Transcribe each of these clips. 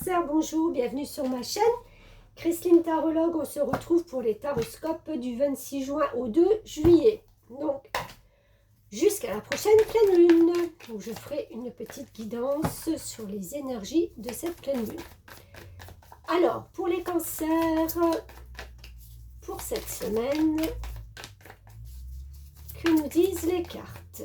Cancer, bonjour, bienvenue sur ma chaîne. Christine Tarologue, on se retrouve pour les taroscopes du 26 juin au 2 juillet. Donc, jusqu'à la prochaine pleine lune, où je ferai une petite guidance sur les énergies de cette pleine lune. Alors, pour les cancers, pour cette semaine, que nous disent les cartes ?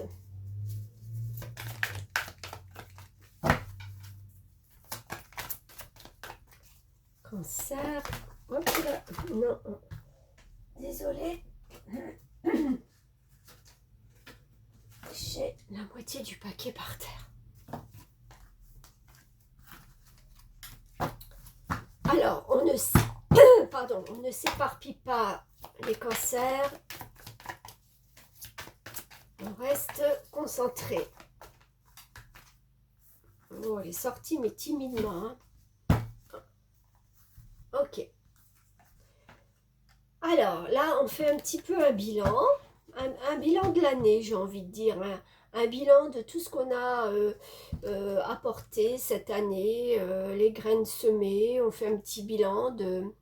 Cancer, hop là, non, désolé, j'ai la moitié du paquet par terre. Alors, on ne s'éparpille pas les cancers, on reste concentré. Bon, elle est sortie, mais timidement, hein. Ok. Alors, là, on fait un petit peu un bilan. Un bilan de l'année, j'ai envie de dire. Un bilan de tout ce qu'on a apporté cette année, les graines semées. On fait un petit bilan de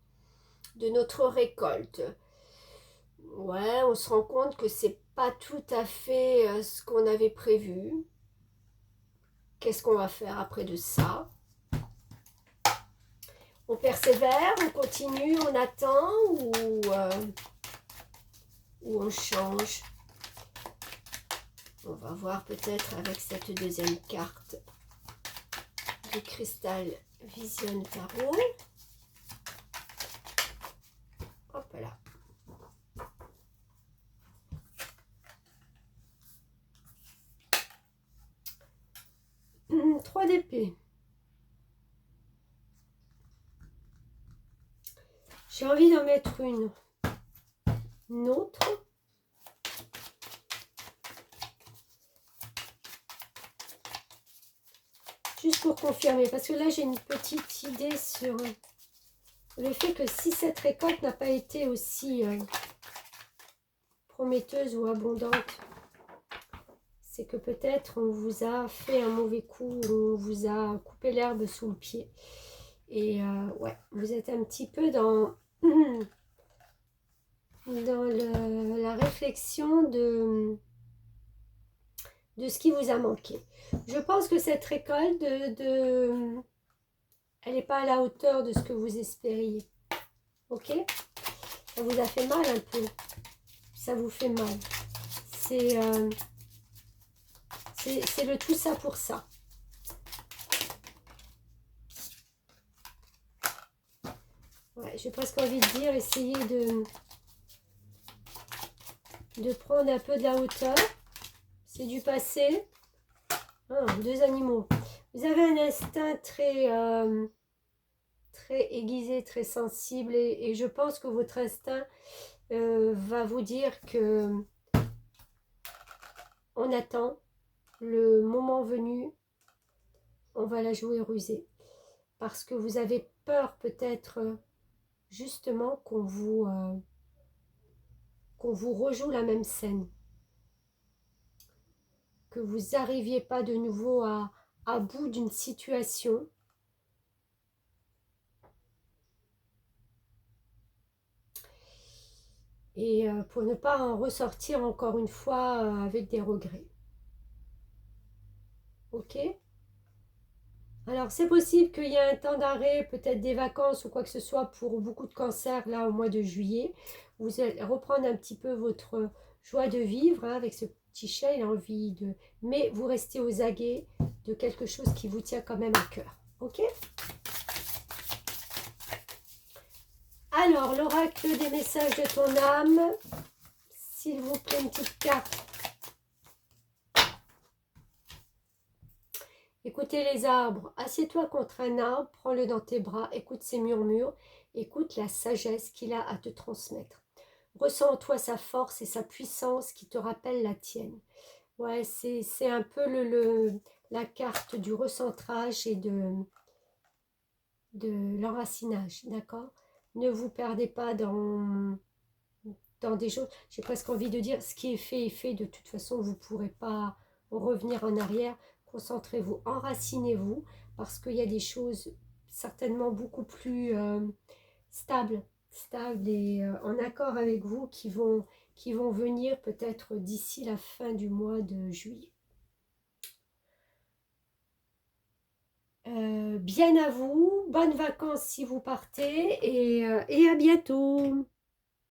notre récolte. Ouais, on se rend compte que c'est pas tout à fait ce qu'on avait prévu. Qu'est-ce qu'on va faire après de ça ? On persévère, on continue, on attend ou on change. On va voir peut-être avec cette deuxième carte du cristal Vision Tarot. Hop là. Trois d'épée. J'ai envie d'en mettre une autre. Juste pour confirmer, parce que là j'ai une petite idée sur le fait que si cette récolte n'a pas été aussi prometteuse ou abondante, c'est que peut-être on vous a fait un mauvais coup, on vous a coupé l'herbe sous le pied. Et ouais, vous êtes un petit peu dans la réflexion de ce qui vous a manqué. Je pense que cette récolte, elle n'est pas à la hauteur de ce que vous espériez. Ok ? Ça vous a fait mal un peu. Ça vous fait mal. C'est le tout ça pour ça. Ouais, j'ai presque envie de dire, essayez de prendre un peu de la hauteur. C'est du passé. Ah, deux animaux. Vous avez un instinct très aiguisé, très sensible. Et je pense que votre instinct va vous dire que on attend le moment venu. On va la jouer rusée. Parce que vous avez peur peut-être justement qu'on vous rejoue la même scène. Que vous n'arriviez pas de nouveau à bout d'une situation. Et pour ne pas en ressortir encore une fois avec des regrets. Ok ? Alors c'est possible qu'il y ait un temps d'arrêt, peut-être des vacances ou quoi que ce soit pour beaucoup de cancers là au mois de juillet. Vous allez reprendre un petit peu votre joie de vivre avec ce petit chat, il a envie de... Mais vous restez aux aguets de quelque chose qui vous tient quand même à cœur. Ok ? Alors, l'oracle des messages de ton âme, s'il vous plaît, une petite carte. Écoutez les arbres, assieds-toi contre un arbre, prends-le dans tes bras, écoute ses murmures, écoute la sagesse qu'il a à te transmettre. Ressens en toi sa force et sa puissance qui te rappellent la tienne. Ouais, c'est un peu la carte du recentrage et de l'enracinage, d'accord ? Ne vous perdez pas dans des choses. J'ai presque envie de dire, ce qui est fait est fait. De toute façon, vous ne pourrez pas revenir en arrière. Concentrez-vous, enracinez-vous, parce qu'il y a des choses, certainement beaucoup plus stables et en accord avec vous qui vont venir peut-être d'ici la fin du mois de juillet. Bien à vous, bonnes vacances si vous partez et à bientôt.